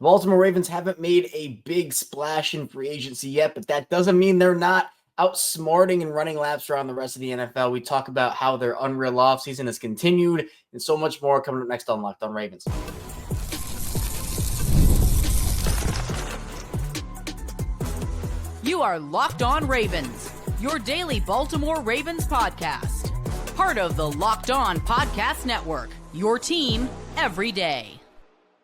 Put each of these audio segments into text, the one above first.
The Baltimore Ravens haven't made a big splash in free agency yet, but that doesn't mean they're not outsmarting and running laps around the rest of the NFL. We talk about how their unreal offseason has continued and so much more coming up next on Locked On Ravens. You are Locked On Ravens, your daily Baltimore Ravens podcast. Part of the Locked On Podcast Network, your team every day.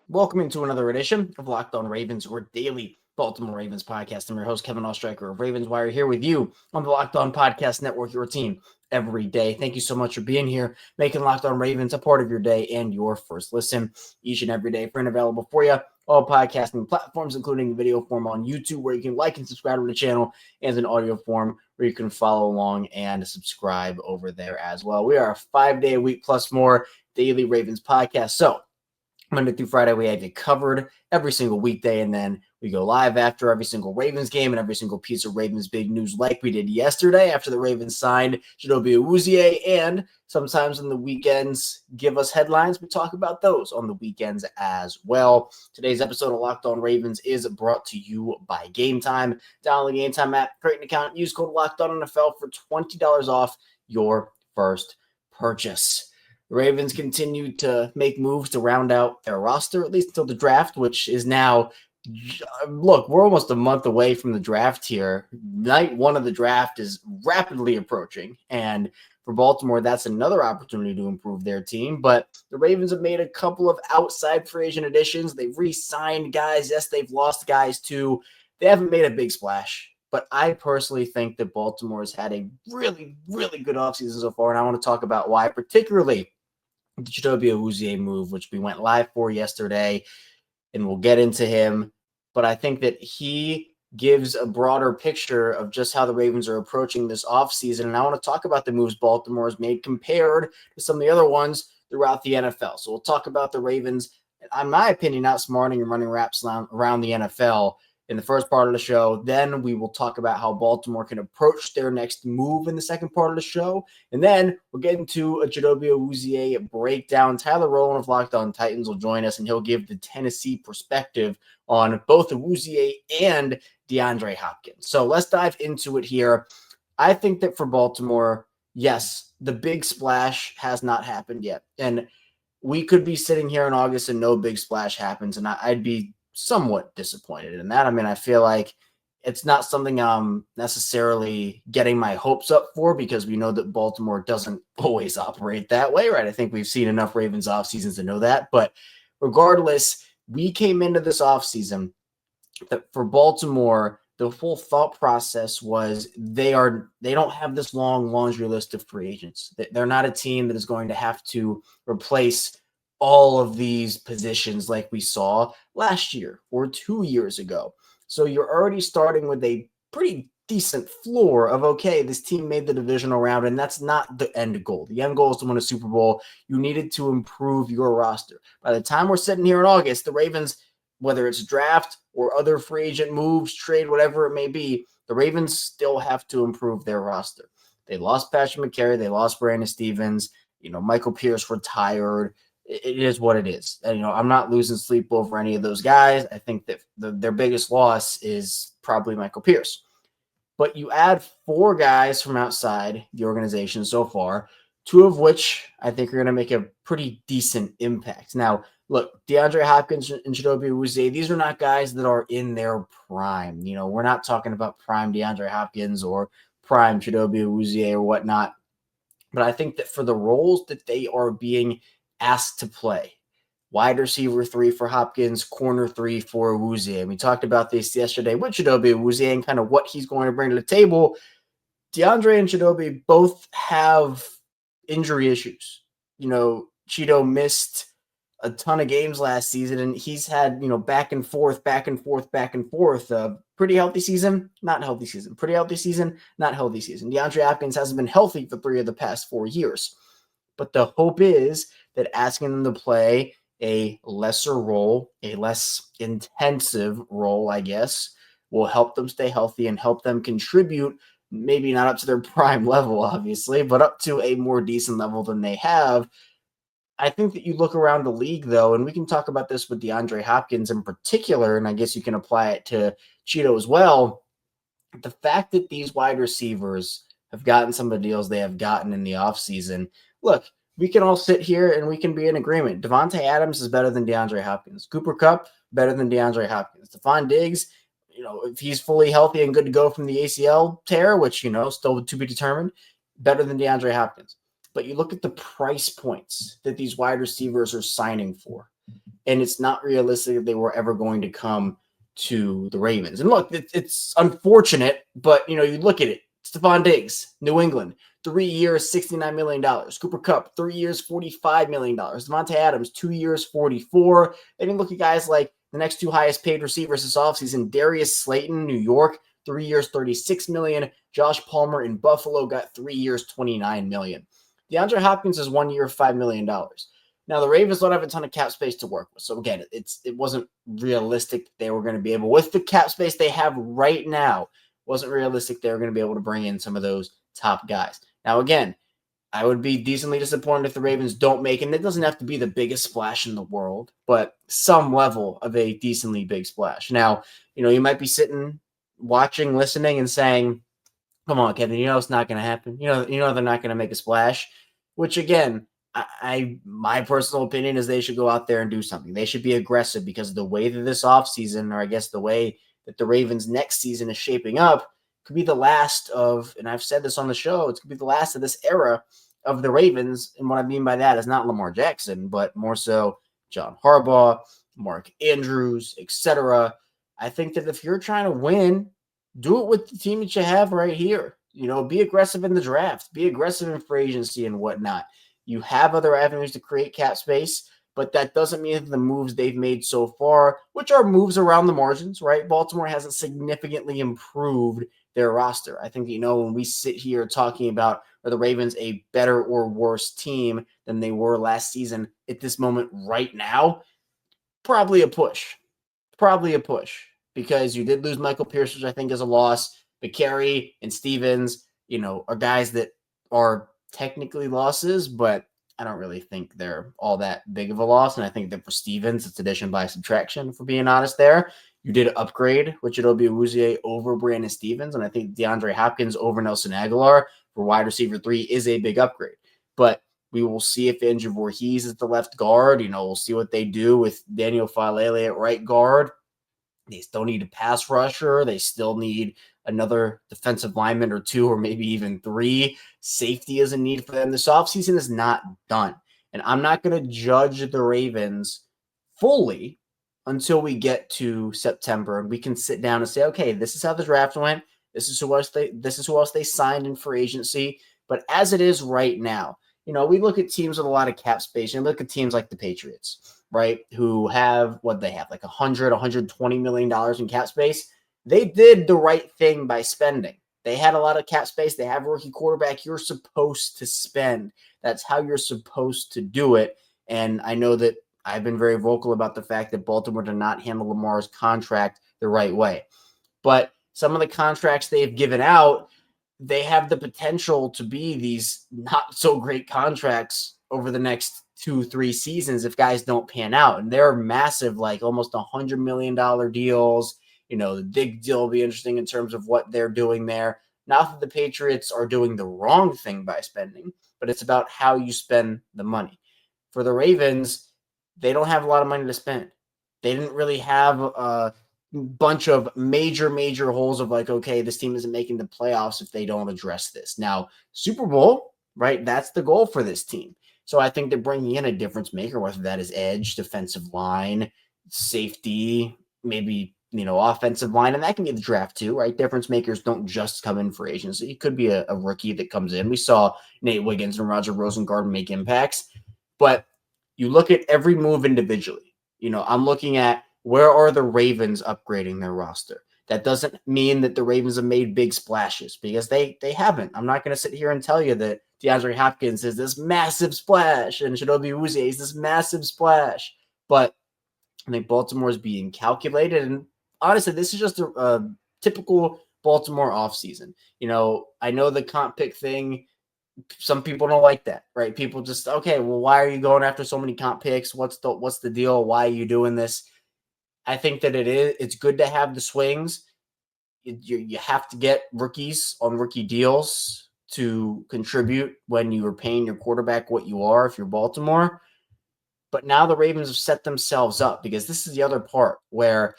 Welcome into another edition of Locked On Ravens, your daily Baltimore Ravens podcast. I'm your host, Kevin Oestreicher of Ravens Wire, here with you on the Locked On Podcast Network, your team every day. Thank you so much for being here, making Locked On Ravens a part of your day and your first listen each and every day. Free and available for you, all podcasting platforms, including video form on YouTube, where you can like and subscribe to the channel, and an audio form where you can follow along and subscribe over there as well. We are a 5-day-a-week plus more daily Ravens podcast. So Monday through Friday, we have you covered every single weekday, and then we go live after every single Ravens game and every single piece of Ravens big news, like we did yesterday after the Ravens signed Chidobe Awuzie, and sometimes on the weekends give us headlines. We talk about those on the weekends as well. Today's episode of Locked On Ravens is brought to you by Gametime. Download the Gametime app, create an account, use code LOCKEDONNFL for $20 off your first purchase. The Ravens continue to make moves to round out their roster, at least until the draft, which is now, look, we're almost a month away from the draft here. Night one of the draft is rapidly approaching, and for Baltimore, that's another opportunity to improve their team. But the Ravens have made a couple of outside free agent additions. They've re-signed guys. Yes, they've lost guys too. They haven't made a big splash. But I personally think that Baltimore has had a really, really good offseason so far, and I want to talk about why, particularly the Chidobe Awuzie move, which we went live for yesterday, and we'll get into him. But I think that he gives a broader picture of just how the Ravens are approaching this offseason. And I want to talk about the moves Baltimore has made compared to some of the other ones throughout the NFL. So we'll talk about the Ravens, in my opinion, outsmarting and running laps around the NFL in the first part of the show. Then we will talk about how Baltimore can approach their next move in the second part of the show. And then we'll get into a Chidobe Awuzie breakdown. Tyler Rowland of Locked On Titans will join us, and he'll give the Tennessee perspective on both Awuzie and Deandre Hopkins. So let's dive into it here. I think that for Baltimore, yes, the big splash has not happened yet. And we could be sitting here in August and no big splash happens, and I'd be somewhat disappointed in that. I mean, I feel like it's not something I'm necessarily getting my hopes up for, because we know that Baltimore doesn't always operate that way, right? I think we've seen enough Ravens off seasons to know that. But regardless, we came into this offseason that for Baltimore, the full thought process was they don't have this long laundry list of free agents. They're not a team that is going to have to replace all of these positions like we saw last year or 2 years ago. So you're already starting with a pretty decent floor of, okay, this team made the divisional round, and that's not the end goal. The end goal is to win a Super Bowl. You needed to improve your roster. By the time we're sitting here in August, the Ravens, whether it's draft or other free agent moves, trade, whatever it may be, the Ravens still have to improve their roster. They lost Patrick McCary. They lost Brandon Stevens. Michael Pierce retired. It is what it is. And, I'm not losing sleep over any of those guys. I think that their biggest loss is probably Michael Pierce. But you add 4 guys from outside the organization so far, 2 of which I think are going to make a pretty decent impact. Now, look, DeAndre Hopkins and Chidobe Awuzie, these are not guys that are in their prime. We're not talking about prime DeAndre Hopkins or prime Chidobe Awuzie or whatnot. But I think that for the roles that they are being asked to play, wide receiver 3 for Hopkins, corner 3 for Awuzie. And we talked about this yesterday with Chidobe Awuzie and kind of what he's going to bring to the table. DeAndre and Chidobe both have injury issues. Chido missed a ton of games last season, and he's had, back and forth. Pretty healthy season, not healthy season. Pretty healthy season, not healthy season. DeAndre Hopkins hasn't been healthy for 3 of the past 4 years. But the hope is that asking them to play a lesser role, a less intensive role, I guess, will help them stay healthy and help them contribute, maybe not up to their prime level, obviously, but up to a more decent level than they have I think that you look around the league, though, and we can talk about this with DeAndre Hopkins in particular, and I guess you can apply it to Cheeto as well. The fact that these wide receivers have gotten some of the deals they have gotten in the offseason, look, we can all sit here and we can be in agreement. Devontae Adams is better than DeAndre Hopkins. Cooper Kupp, better than DeAndre Hopkins. Stephon Diggs, if he's fully healthy and good to go from the ACL tear, which, still to be determined, better than DeAndre Hopkins. But you look at the price points that these wide receivers are signing for, and it's not realistic that they were ever going to come to the Ravens. And look, it's unfortunate, but, you look at it. Stephon Diggs, New England, 3 years, $69 million. Cooper Kupp, 3 years, $45 million. Devontae Adams, 2 years, 44. Then you look at guys like the next two highest paid receivers this offseason, Darius Slayton, New York, 3 years, $36 million. Josh Palmer in Buffalo got 3 years, $29 million. DeAndre Hopkins is 1 year, $5 million. Now, the Ravens don't have a ton of cap space to work with. So, again, it wasn't realistic that they were going to be able, with the cap space they have right now, wasn't realistic they were going to be able to bring in some of those top guys. Now, again, I would be decently disappointed if the Ravens don't make, and it doesn't have to be the biggest splash in the world, but some level of a decently big splash. Now, you might be sitting, watching, listening, and saying, come on, Kevin, it's not going to happen. They're not going to make a splash, which, again, my personal opinion is they should go out there and do something. They should be aggressive, because the way that this offseason, or I guess the way that the Ravens next season is shaping up, could be the last of, and I've said this on the show, it's going to be the last of this era of the Ravens. And what I mean by that is not Lamar Jackson, but more so John Harbaugh, Mark Andrews, etc. I think that if you're trying to win, do it with the team that you have right here. Be aggressive in the draft, be aggressive in free agency and whatnot. You have other avenues to create cap space, but that doesn't mean that the moves they've made so far, which are moves around the margins, right? Baltimore hasn't significantly improved their roster. I think, when we sit here talking about, are the Ravens a better or worse team than they were last season at this moment right now? Probably a push. Because you did lose Michael Pierce, which I think is a loss. McCary and Stevens, are guys that are technically losses, but I don't really think they're all that big of a loss. And I think that for Stevens, it's addition by subtraction, for being honest there. You did upgrade with Chidobe Awuzie over Brandon Stevens, and I think DeAndre Hopkins over Nelson Aguilar for wide receiver 3 is a big upgrade. But we will see if Andrew Voorhees is the left guard. We'll see what they do with Daniel Falele at right guard. They still need a pass rusher. They still need another defensive lineman or 2, or maybe even 3. Safety is a need for them. This offseason is not done. And I'm not going to judge the Ravens fully until we get to September and we can sit down and say, okay, this is how the draft went. This is who else they signed in free agency. But as it is right now, we look at teams with a lot of cap space, and look at teams like the Patriots, right, who have what they have, like $120 million in cap space. They did the right thing by spending. They had a lot of cap space. They have a rookie quarterback. You're supposed to spend. That's how you're supposed to do it. And I know that I've been very vocal about the fact that Baltimore did not handle Lamar's contract the right way. But some of the contracts they've given out, they have the potential to be these not so great contracts over the next 2-3 seasons if guys don't pan out. And they're massive, like almost $100 million deals. The big deal will be interesting in terms of what they're doing there. Not that the Patriots are doing the wrong thing by spending, but it's about how you spend the money. For the Ravens, they don't have a lot of money to spend. They didn't really have a bunch of major holes of like, okay, this team isn't making the playoffs if they don't address this. Now, Super Bowl, right? That's the goal for this team. So I think they're bringing in a difference maker, whether that is edge, defensive line, safety, maybe, offensive line, and that can be the draft too, right? Difference makers don't just come in for agency. It could be a rookie that comes in. We saw Nate Wiggins and Roger Rosengard make impacts, but you look at every move individually. I'm looking at, where are the Ravens upgrading their roster? That doesn't mean that the Ravens have made big splashes, because they haven't. I'm not going to sit here and tell you that DeAndre Hopkins is this massive splash and Chidobe Awuzie is this massive splash. But I think Baltimore is being calculated. And honestly, this is just a typical Baltimore offseason. I know the comp pick thing some people don't like that, right? People just, okay, well, why are you going after so many comp picks? What's the deal? Why are you doing this? I think that it's good to have the swings. You have to get rookies on rookie deals to contribute when you are paying your quarterback what you are if you're Baltimore. But now the Ravens have set themselves up, because this is the other part where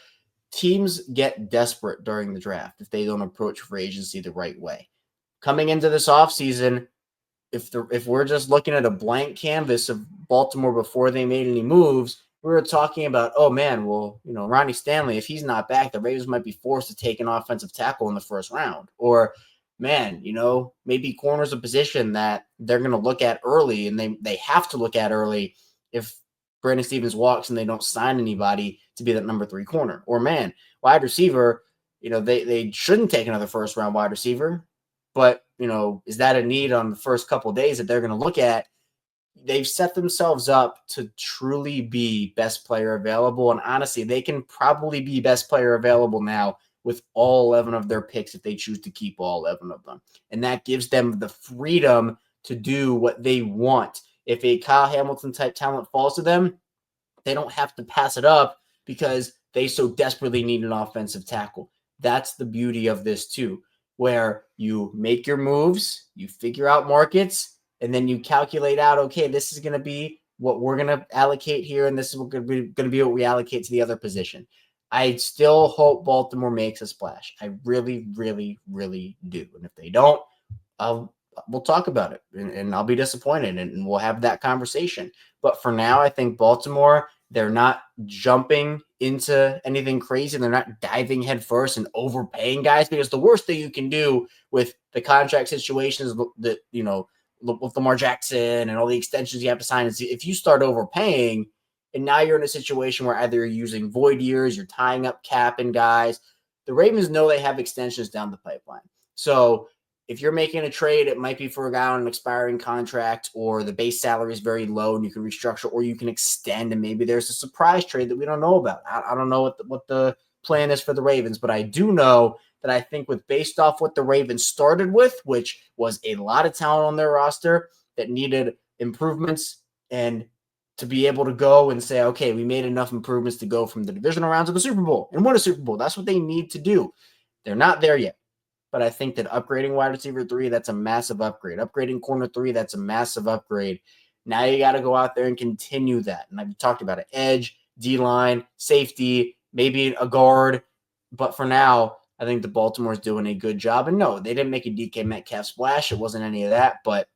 teams get desperate during the draft if they don't approach free agency the right way. Coming into this offseason, if we're just looking at a blank canvas of Baltimore before they made any moves, we were talking about, oh man, well, Ronnie Stanley, if he's not back, the Ravens might be forced to take an offensive tackle in the first round. Or, man, maybe corner's a position that they're going to look at early, and they have to look at early if Brandon Stevens walks and they don't sign anybody to be that number 3 corner. Or, man, wide receiver, they shouldn't take another first round wide receiver. But, is that a need on the first couple of days that they're going to look at? They've set themselves up to truly be best player available. And honestly, they can probably be best player available now with all 11 of their picks if they choose to keep all 11 of them. And that gives them the freedom to do what they want. If a Kyle Hamilton type talent falls to them, they don't have to pass it up because they so desperately need an offensive tackle. That's the beauty of this too, where you make your moves, you figure out markets, and then you calculate out, okay, this is going to be what we're going to allocate here, and this is going to be what we allocate to the other position. I still hope Baltimore makes a splash. I really, really, really do. And if they don't, we'll talk about it, and I'll be disappointed, and we'll have that conversation. But for now, I think Baltimore, they're not jumping into anything crazy. They're not diving headfirst and overpaying guys, because the worst thing you can do with the contract situations that, with Lamar Jackson and all the extensions you have to sign is if you start overpaying, and now you're in a situation where either you're using void years, you're tying up cap and guys. The Ravens know they have extensions down the pipeline. So if you're making a trade, it might be for a guy on an expiring contract, or the base salary is very low and you can restructure, or you can extend, and maybe there's a surprise trade that we don't know about. I don't know what the plan is for the Ravens, but I do know that I think based off what the Ravens started with, which was a lot of talent on their roster that needed improvements, and to be able to go and say, okay, we made enough improvements to go from the divisional round to the Super Bowl and win a Super Bowl. That's what they need to do. They're not there yet. But I think that upgrading wide receiver 3, that's a massive upgrade. Upgrading corner 3, that's a massive upgrade. Now you got to go out there and continue that. And I've talked about it. Edge, D-line, safety, maybe a guard. But for now, I think the Baltimore's doing a good job. And no, they didn't make a DK Metcalf splash. It wasn't any of that. But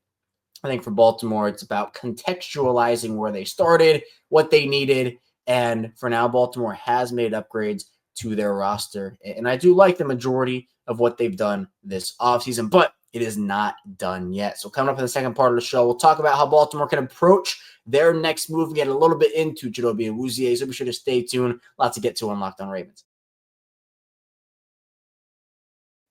I think for Baltimore, it's about contextualizing where they started, what they needed. And for now, Baltimore has made upgrades to their roster. And I do like the majority of what they've done this offseason, but it is not done yet. So coming up in the second part of the show, we'll talk about how Baltimore can approach their next move and get a little bit into Chidobe and Awuzie. So be sure to stay tuned. Lots to get to on Locked On Ravens.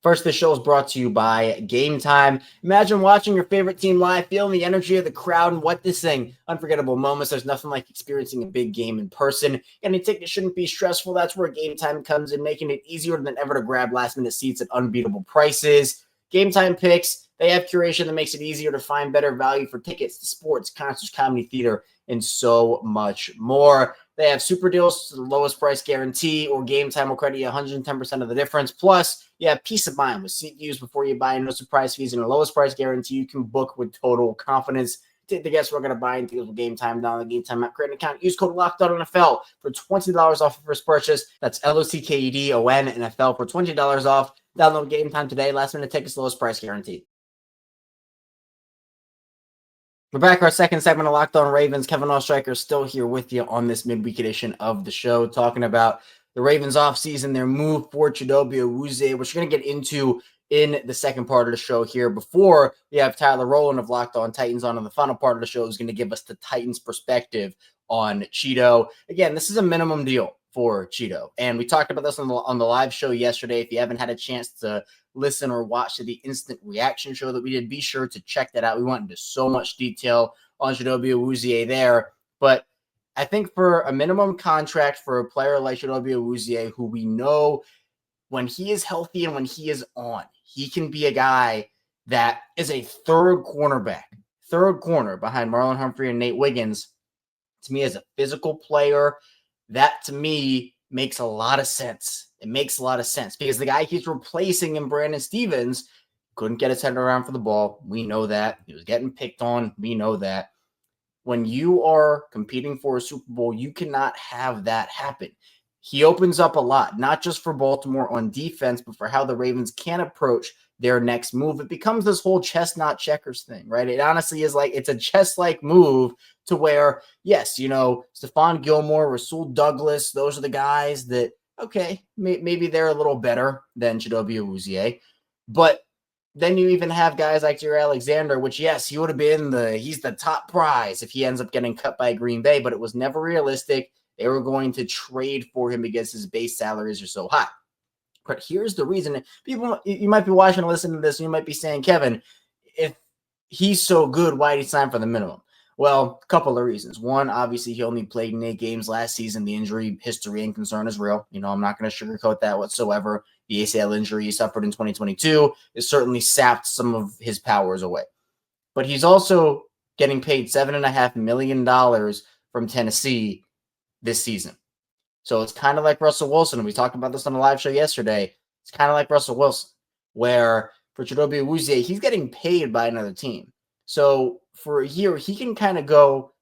First, this show is brought to you by Gametime. Imagine watching your favorite team live, feeling the energy of the crowd, and witnessing unforgettable moments. There's nothing like experiencing a big game in person. Any ticket shouldn't be stressful. That's where Gametime comes in, making it easier than ever to grab last-minute seats at unbeatable prices. Gametime picks, they have curation that makes it easier to find better value for tickets to sports, concerts, comedy, theater, and so much more. They have super deals to the lowest price guarantee, or Gametime will credit you 110% of the difference. Plus, you have peace of mind with seat views before you buy, no surprise fees, and the lowest price guarantee. You can book with total confidence. Take the guesswork out of buying tickets with Gametime. Download the Gametime app, create an account, use code LOCKEDONNFL for $20 off your first purchase. That's LOCKEDON NFL for $20 off. Download Gametime today. Last minute tickets, lowest price guarantee. We're back. Our second segment of Locked On Ravens. Kevin Oestreicher still here with you on this midweek edition of the show, talking about the Ravens offseason, their move for Chidobe Awuzie, which we're going to get into in the second part of the show here. Before we have Tyler Rowland of Locked On Titans on in the final part of the show, who's going to give us the Titans perspective on Chido. Again, this is a minimum deal for Chido, and we talked about this on the live show yesterday. If you haven't had a chance to listen or watch the instant reaction show that we did, be sure to check that out. We went into so much detail on Chidobe Awuzie there, but I think for a minimum contract for a player like Chidobe Awuzie, who we know when he is healthy and when he is on, he can be a guy that is a third corner behind Marlon Humphrey and Nate Wiggins, to me as a physical player, that to me makes a lot of sense. It makes a lot of sense because the guy he's replacing in Brandon Stevens couldn't get his head around for the ball. We know that. He was getting picked on. We know that. When you are competing for a Super Bowl, you cannot have that happen. He opens up a lot, not just for Baltimore on defense, but for how the Ravens can approach their next move. It becomes this whole chestnut checkers thing, right? It honestly is like, it's a chess-like move to where, yes, Stephon Gilmore, Rasul Douglas, those are the guys that, okay, maybe they're a little better than Chidobe Awuzie, but then you even have guys like Jair Alexander, which, yes, he would have been he's the top prize if he ends up getting cut by Green Bay, but it was never realistic. They were going to trade for him because his base salaries are so high. But here's the reason. People, you might be watching and listening to this, and you might be saying, Kevin, if he's so good, why did he sign for the minimum? Well, a couple of reasons. One, obviously, he only played in 8 games last season. The injury history and concern is real. I'm not going to sugarcoat that whatsoever. The ACL injury he suffered in 2022 has certainly sapped some of his powers away. But he's also getting paid $7.5 million from Tennessee this season. So it's kind of like Russell Wilson. We talked about this on the live show yesterday. It's kind of like Russell Wilson, where for Chidobe Awuzie, he's getting paid by another team. So for a year, he can kind of go,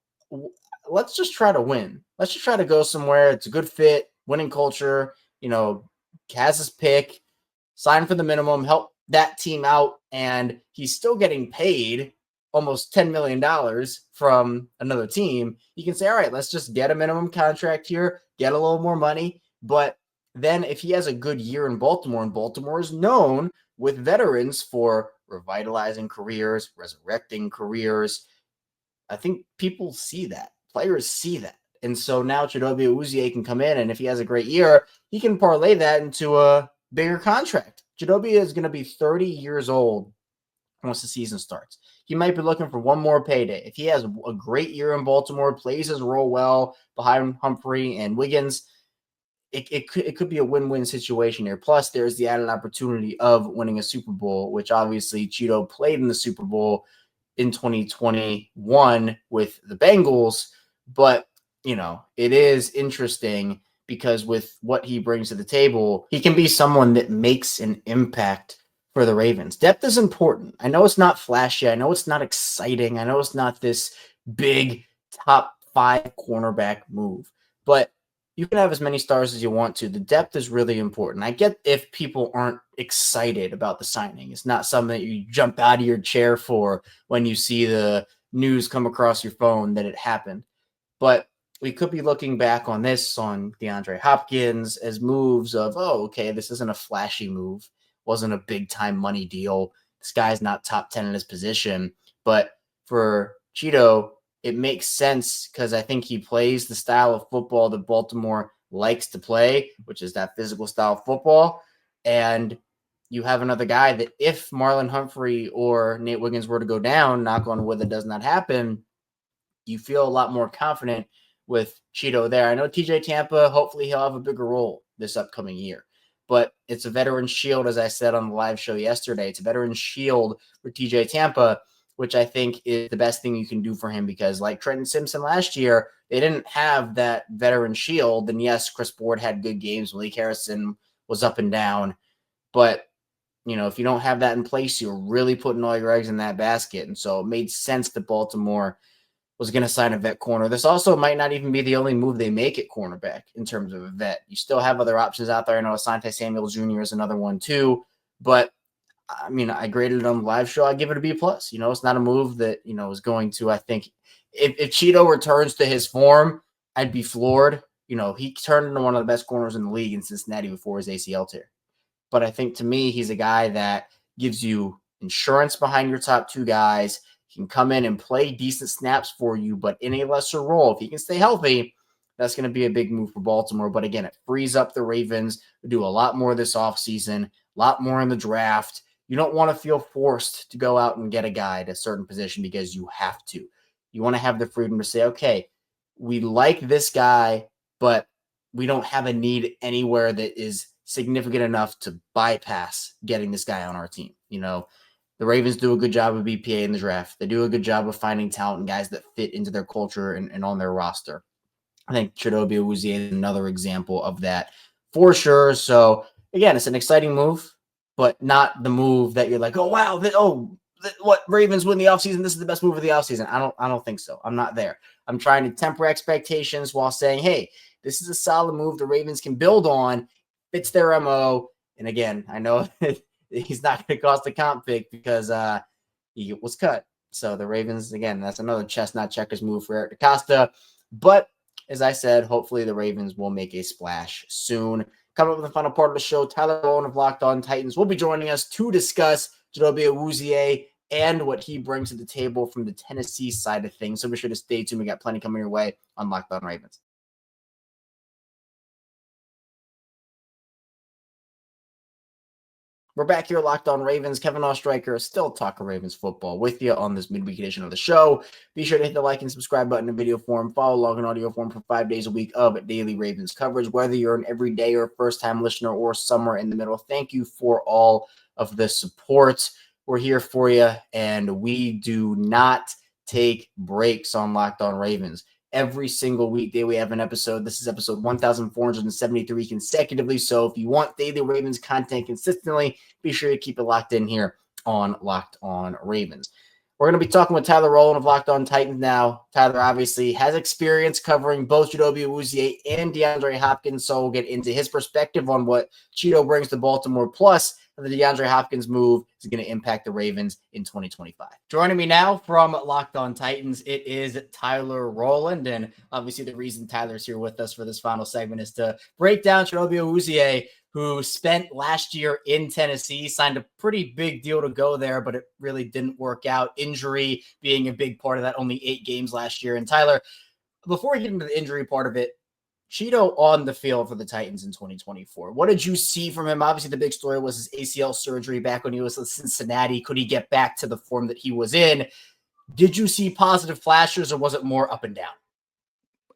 let's just try to win. Let's just try to go somewhere. It's a good fit, winning culture, has his pick, sign for the minimum, help that team out, and he's still getting paid almost $10 million from another team. You can say, all right, let's just get a minimum contract here, get a little more money. But then if he has a good year in Baltimore, and Baltimore is known with veterans for revitalizing careers, resurrecting careers, I think people see that. Players see that. And so now Chidobe Awuzie can come in, and if he has a great year, he can parlay that into a bigger contract. Chidobe is going to be 30 years old once the season starts. He might be looking for one more payday. If he has a great year in Baltimore, plays his role well behind Humphrey and Wiggins, it could be a win-win situation here. Plus, there's the added opportunity of winning a Super Bowl, which obviously Chido played in the Super Bowl in 2021 with the Bengals. But, it is interesting because with what he brings to the table, he can be someone that makes an impact for the Ravens. Depth is important. I know it's not flashy. I know it's not exciting. I know it's not this big top 5 cornerback move, but you can have as many stars as you want to. The depth is really important. I get if people aren't excited about the signing. It's not something that you jump out of your chair for when you see the news come across your phone that it happened. But we could be looking back on this, on DeAndre Hopkins, as moves of, okay, this isn't a flashy move. Wasn't a big-time money deal. This guy's not top 10 in his position. But for Chido, it makes sense because I think he plays the style of football that Baltimore likes to play, which is that physical style of football. And you have another guy that if Marlon Humphrey or Nate Wiggins were to go down, knock on wood, that does not happen, you feel a lot more confident with Chido there. I know TJ Tampa, hopefully he'll have a bigger role this upcoming year. But it's a veteran shield, as I said on the live show yesterday. It's a veteran shield for TJ Tampa, which I think is the best thing you can do for him because like Trenton Simpson last year, they didn't have that veteran shield. And yes, Chris Board had good games. Malik Harrison was up and down. But, if you don't have that in place, you're really putting all your eggs in that basket. And so it made sense that Baltimore was going to sign a vet corner. This also might not even be the only move they make at cornerback in terms of a vet. You still have other options out there. I know Asante Samuel Jr. is another one too, but I graded it on the live show. I give it a B+. It's not a move that, is going to, I think if Chido returns to his form, I'd be floored. He turned into one of the best corners in the league in Cincinnati before his ACL tear. But I think to me, he's a guy that gives you insurance behind your top 2 guys. He can come in and play decent snaps for you, but in a lesser role. If he can stay healthy, that's going to be a big move for Baltimore. But again, it frees up the Ravens to do a lot more this offseason, a lot more in the draft. You don't want to feel forced to go out and get a guy at a certain position because you have to. You want to have the freedom to say, okay, we like this guy, but we don't have a need anywhere that is significant enough to bypass getting this guy on our team. The Ravens do a good job of BPA in the draft. They do a good job of finding talent and guys that fit into their culture and on their roster. I think Chidobe Awuzie is another example of that for sure. So again, it's an exciting move, but not the move that you're like, oh wow, what Ravens win the offseason? This is the best move of the offseason. I don't think so. I'm not there. I'm trying to temper expectations while saying, hey, this is a solid move the Ravens can build on. Fits their MO. And again, I know he's not going to cost a comp pick because he was cut. So the Ravens, again, that's another chestnut checkers move for Eric DeCosta. But as I said, hopefully the Ravens will make a splash soon. Coming up with the final part of the show, Tyler Rowland of Locked On Titans will be joining us to discuss Chidobe Awuzie and what he brings to the table from the Tennessee side of things. So be sure to stay tuned. We got plenty coming your way on Locked On Ravens. We're back here, Locked On Ravens. Kevin Oestreicher, still talking Ravens football with you on this midweek edition of the show. Be sure to hit the like and subscribe button in video form. Follow Log in audio form for 5 days a week of daily Ravens coverage, whether you're an everyday or first-time listener or somewhere in the middle. Thank you for all of the support. We're here for you, and we do not take breaks on Locked On Ravens. Every single weekday we have an episode. This is episode 1473 consecutively. So if you want daily Ravens content consistently, be sure to keep it locked in here on Locked On Ravens. We're going to be talking with Tyler Rowland of Locked On Titans now. Tyler obviously has experience covering both Chidobe Awuzie and Deandre Hopkins, so we'll get into his perspective on what Chido brings to Baltimore, plus the Deandre Hopkins move is going to impact the Ravens in 2025. Joining me now from Locked On Titans, it is Tyler Rowland, and obviously the reason Tyler's here with us for this final segment is to break down Chidobe Awuzie, who spent last year in Tennessee, signed a pretty big deal to go there, but it really didn't work out. Injury being a big part of that, only 8 games last year. And Tyler, before we get into the injury part of it, Chido on the field for the Titans in 2024. What did you see from him? Obviously, the big story was his ACL surgery back when he was in Cincinnati. Could he get back to the form that he was in? Did you see positive flashes, or was it more up and down?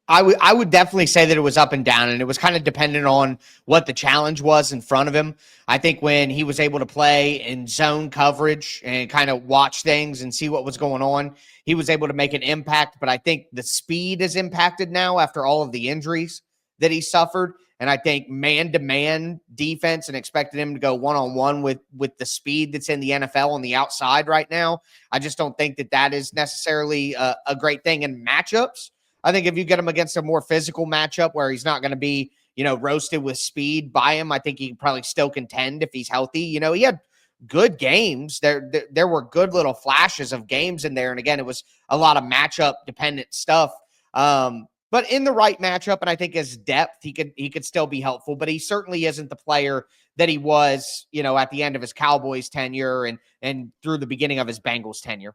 I would definitely say that it was up and down, and it was kind of dependent on what the challenge was in front of him. I think when he was able to play in zone coverage and kind of watch things and see what was going on, he was able to make an impact. But I think the speed is impacted now after all of the injuries that he suffered. And I think man-to-man defense and expecting him to go one-on-one with the speed that's in the NFL on the outside right now, I just don't think that is necessarily a great thing in matchups. I think if you get him against a more physical matchup where he's not going to be, roasted with speed by him, I think he can probably still contend if he's healthy. He had good games. There were good little flashes of games in there. And again, it was a lot of matchup dependent stuff. But in the right matchup, and I think his depth, he could still be helpful, but he certainly isn't the player that he was, at the end of his Cowboys tenure and through the beginning of his Bengals tenure.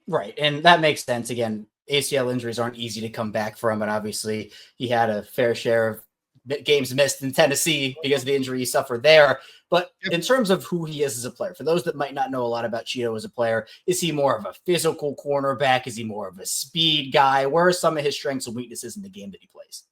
Right. And that makes sense. Again, ACL injuries aren't easy to come back from, and obviously he had a fair share of games missed in Tennessee because of the injury he suffered there. But in terms of who he is as a player, for those that might not know a lot about Chido as a player, is he more of a physical cornerback? Is he more of a speed guy? Where are some of his strengths and weaknesses in the game that he plays?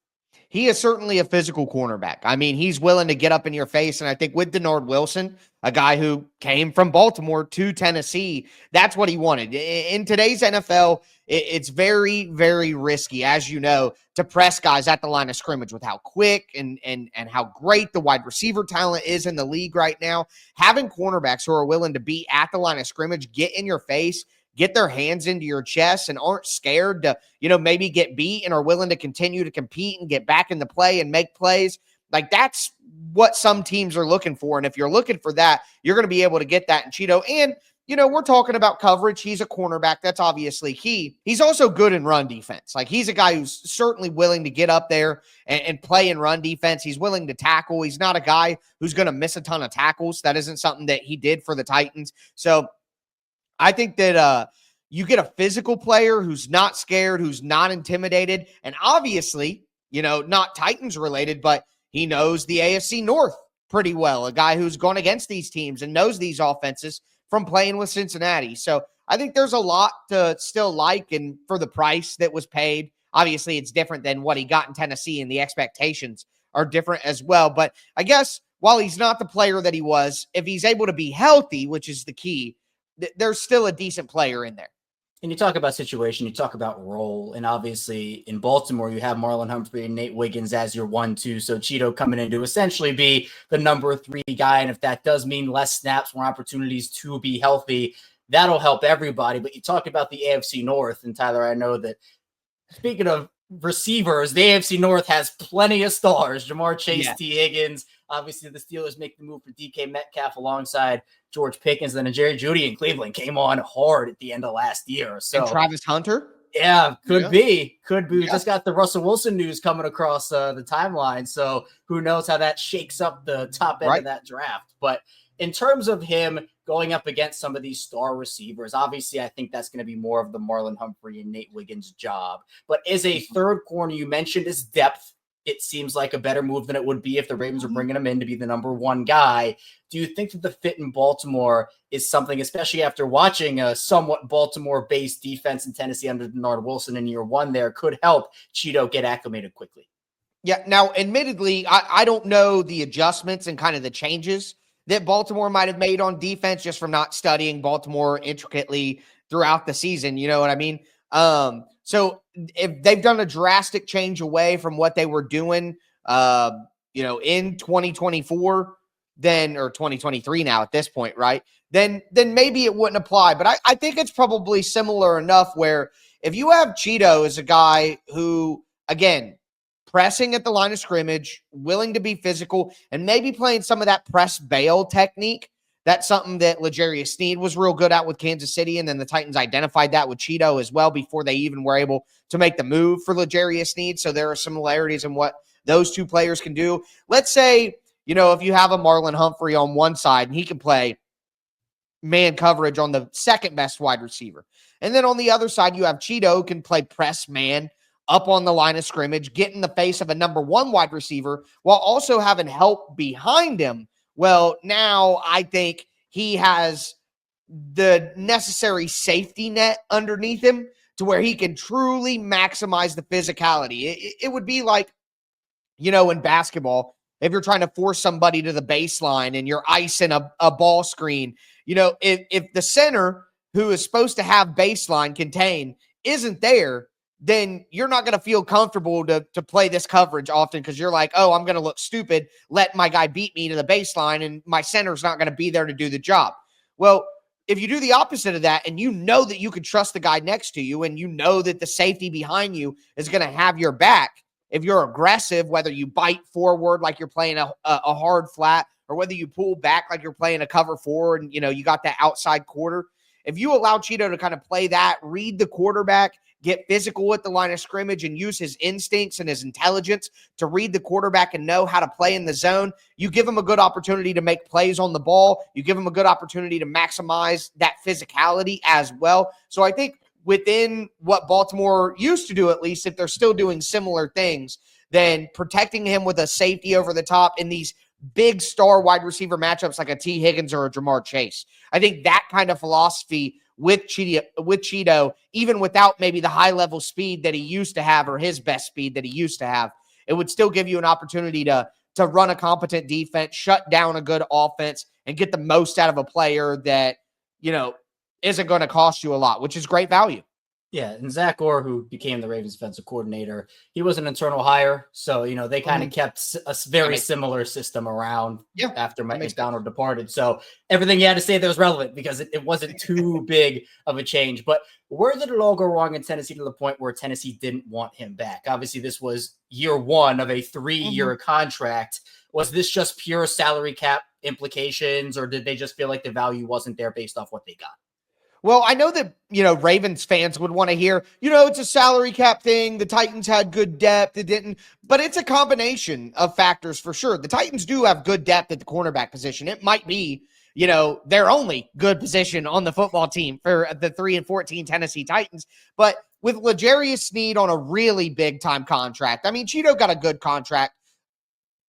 He is certainly a physical cornerback. I mean, he's willing to get up in your face. And I think with Denard Wilson, a guy who came from Baltimore to Tennessee, that's what he wanted. In today's NFL, it's very, very risky, as you know, to press guys at the line of scrimmage with how quick and how great the wide receiver talent is in the league right now. Having cornerbacks who are willing to be at the line of scrimmage, get in your face, get their hands into your chest, and aren't scared to, maybe get beat and are willing to continue to compete and get back in the play and make plays. Like, that's what some teams are looking for. And if you're looking for that, you're going to be able to get that in Chido. And, we're talking about coverage. He's a cornerback. That's obviously key. He's also good in run defense. Like, he's a guy who's certainly willing to get up there and play in run defense. He's willing to tackle. He's not a guy who's going to miss a ton of tackles. That isn't something that he did for the Titans. So I think that you get a physical player who's not scared, who's not intimidated, and obviously, not Titans related, but he knows the AFC North pretty well, a guy who's gone against these teams and knows these offenses from playing with Cincinnati. So I think there's a lot to still like, and for the price that was paid, obviously it's different than what he got in Tennessee, and the expectations are different as well. But I guess while he's not the player that he was, if he's able to be healthy, which is the key, there's still a decent player in there. And you talk about situation, you talk about role, and obviously in Baltimore, you have Marlon Humphrey and Nate Wiggins as your 1-2. So Chido coming in to essentially be the number 3 guy. And if that does mean less snaps, more opportunities to be healthy, that'll help everybody. But you talk about the AFC North, and Tyler, I know that speaking of receivers, the AFC North has plenty of stars. Jamar Chase, Yes. T. Higgins. Obviously, the Steelers make the move for DK Metcalf alongside George Pickens. Then Jerry Jeudy in Cleveland came on hard at the end of last year. So And Travis Hunter? Yeah, could be. We Yeah. just got the Russell Wilson news coming across the timeline. So who knows how that shakes up the top end of that draft. But in terms of him going up against some of these star receivers, obviously I think that's going to be more of the Marlon Humphrey and Nate Wiggins job. But as a third corner, you mentioned his depth. It seems like a better move than it would be if the Ravens were bringing him in to be the number 1 guy. Do you think that the fit in Baltimore is something, especially after watching a somewhat Baltimore-based defense in Tennessee under Denard Wilson in year 1 there, could help Chido get acclimated quickly? Yeah. Now, admittedly, I don't know the adjustments and kind of the changes that Baltimore might have made on defense just from not studying Baltimore intricately throughout the season. You know what I mean? So if they've done a drastic change away from what they were doing, in 2024, then, or 2023 now at this point, right? Then maybe it wouldn't apply. But I think it's probably similar enough where if you have Cheeto as a guy who, again, pressing at the line of scrimmage, willing to be physical, and maybe playing some of that press bail technique. That's something that L'Jarius Sneed was real good at with Kansas City, and then the Titans identified that with Cheeto as well before they even were able to make the move for L'Jarius Sneed. So there are similarities in what those two players can do. Let's say, if you have a Marlon Humphrey on one side and he can play man coverage on the second best wide receiver. And then on the other side, you have Cheeto who can play press man up on the line of scrimmage, get in the face of a number 1 wide receiver while also having help behind him. Well, now I think he has the necessary safety net underneath him to where he can truly maximize the physicality. It would be like, in basketball, if you're trying to force somebody to the baseline and you're icing a ball screen, if the center who is supposed to have baseline contain isn't there, then you're not going to feel comfortable to play this coverage often because you're like, oh, I'm going to look stupid, let my guy beat me to the baseline, and my center's not going to be there to do the job. Well, if you do the opposite of that and you know that you can trust the guy next to you and you know that the safety behind you is going to have your back, if you're aggressive, whether you bite forward like you're playing a hard flat or whether you pull back like you're playing a cover forward and, you got that outside quarter, if you allow Cheeto to kind of play that, read the quarterback, get physical at the line of scrimmage and use his instincts and his intelligence to read the quarterback and know how to play in the zone, you give him a good opportunity to make plays on the ball. You give him a good opportunity to maximize that physicality as well. So I think within what Baltimore used to do, at least if they're still doing similar things, then protecting him with a safety over the top in these big star wide receiver matchups like a T. Higgins or a Jamar Chase. I think that kind of philosophy with Cheeto, even without maybe the high-level speed that he used to have or his best speed that he used to have, it would still give you an opportunity to run a competent defense, shut down a good offense, and get the most out of a player that, isn't going to cost you a lot, which is great value. Yeah, and Zach Orr, who became the Ravens defensive coordinator, he was an internal hire. So, they kind of kept a very similar system around after Mike McDonald departed. So everything you had to say there was relevant because it wasn't too big of a change. But where did it all go wrong in Tennessee to the point where Tennessee didn't want him back? Obviously, this was year 1 of a 3-year contract. Was this just pure salary cap implications, or did they just feel like the value wasn't there based off what they got? Well, I know that, Ravens fans would want to hear, it's a salary cap thing. The Titans had good depth. It didn't, but it's a combination of factors for sure. The Titans do have good depth at the cornerback position. It might be, their only good position on the football team for the 3-14 Tennessee Titans. But with L'Jarius Sneed on a really big time contract, I mean, Cheeto got a good contract,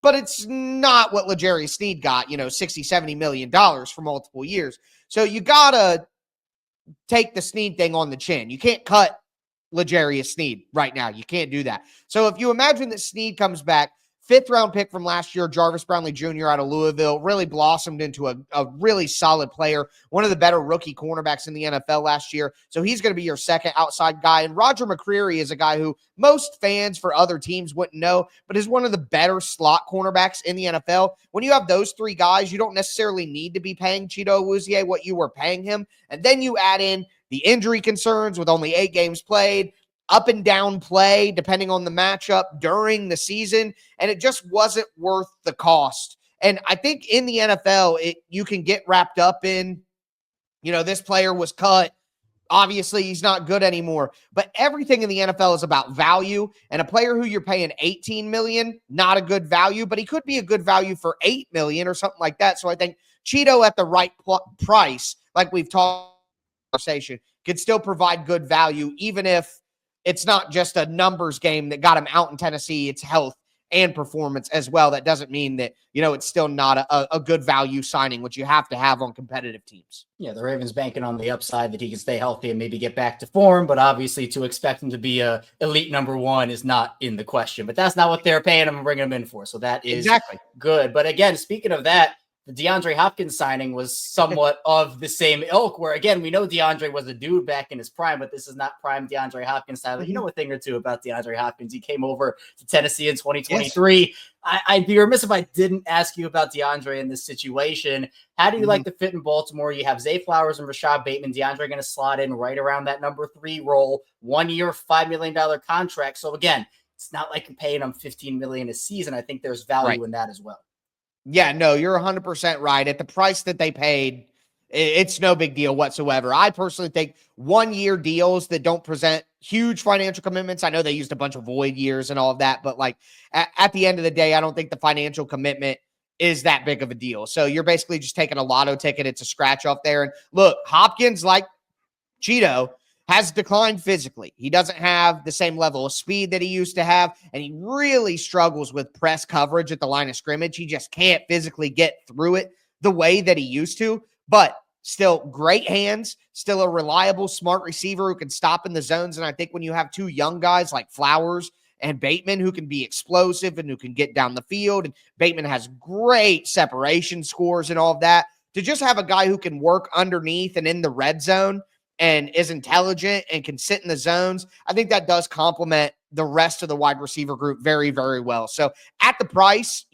but it's not what L'Jarius Sneed got, $60, $70 million for multiple years. So you got to take the Sneed thing on the chin. You can't cut L'Jarius Sneed right now. You can't do that. So if you imagine that Sneed comes back, fifth-round pick from last year, Jarvis Brownlee Jr. out of Louisville, really blossomed into a really solid player, one of the better rookie cornerbacks in the NFL last year. So he's going to be your second outside guy. And Roger McCreary is a guy who most fans for other teams wouldn't know, but is one of the better slot cornerbacks in the NFL. When you have those three guys, you don't necessarily need to be paying Chido Awuzie what you were paying him. And then you add in the injury concerns with only 8 games played, up and down play, depending on the matchup during the season, and it just wasn't worth the cost. And I think in the NFL, you can get wrapped up in, this player was cut. Obviously, he's not good anymore. But everything in the NFL is about value, and a player who you're paying $18 million, not a good value, but he could be a good value for $8 million or something like that. So I think Chido at the right price, like we've talked conversation, could still provide good value, even if it's not just a numbers game that got him out in Tennessee. It's health and performance as well. That doesn't mean that, it's still not a good value signing, which you have to have on competitive teams. Yeah, the Ravens banking on the upside that he can stay healthy and maybe get back to form, but obviously to expect him to be a elite number 1 is not in the question. But that's not what they're paying him and bringing him in for. So that is exactly good. But again, speaking of that, the DeAndre Hopkins signing was somewhat of the same ilk, where, again, we know DeAndre was a dude back in his prime, but this is not prime DeAndre Hopkins style. You know a thing or two about DeAndre Hopkins. He came over to Tennessee in 2023. Yes. I'd be remiss if I didn't ask you about DeAndre in this situation. How do you like the fit in Baltimore? You have Zay Flowers and Rashod Bateman. DeAndre going to slot in right around that number 3 role, 1 year, $5 million contract. So, again, it's not like you're paying him $15 million a season. I think there's value in that as well. Yeah, no, you're 100% right. At the price that they paid, it's no big deal whatsoever. I personally think 1-year deals that don't present huge financial commitments. I know they used a bunch of void years and all of that, but at the end of the day, I don't think the financial commitment is that big of a deal. So you're basically just taking a lotto ticket. It's a scratch off there. And look, Hopkins, like Chido, has declined physically. He doesn't have the same level of speed that he used to have, and he really struggles with press coverage at the line of scrimmage. He just can't physically get through it the way that he used to, but still great hands, still a reliable, smart receiver who can stop in the zones. And I think when you have 2 young guys like Flowers and Bateman who can be explosive and who can get down the field, and Bateman has great separation scores and all of that, to just have a guy who can work underneath and in the red zone and is intelligent and can sit in the zones, I think that does complement the rest of the wide receiver group very, very well. So at the price,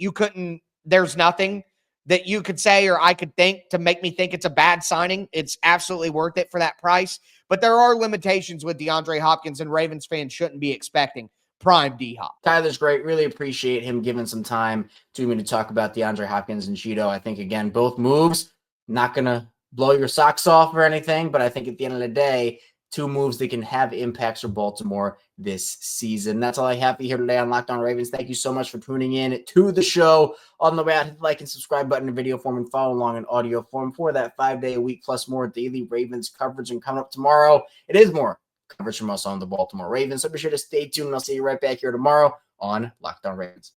there's nothing that you could say or I could think to make me think it's a bad signing. It's absolutely worth it for that price. But there are limitations with DeAndre Hopkins, and Ravens fans shouldn't be expecting prime D-Hop. Tyler's great. Really appreciate him giving some time to me to talk about DeAndre Hopkins and Chido. I think, again, both moves, not going to blow your socks off or anything, but I think at the end of the day, 2 moves that can have impacts for Baltimore this season. That's all I have for you here today on Locked On Ravens. Thank you so much for tuning in to the show. On the way out, hit the like and subscribe button in video form and follow along in audio form for that 5-day-a-week plus more daily Ravens coverage. And coming up tomorrow, it is more coverage from us on the Baltimore Ravens. So be sure to stay tuned, and I'll see you right back here tomorrow on Locked On Ravens.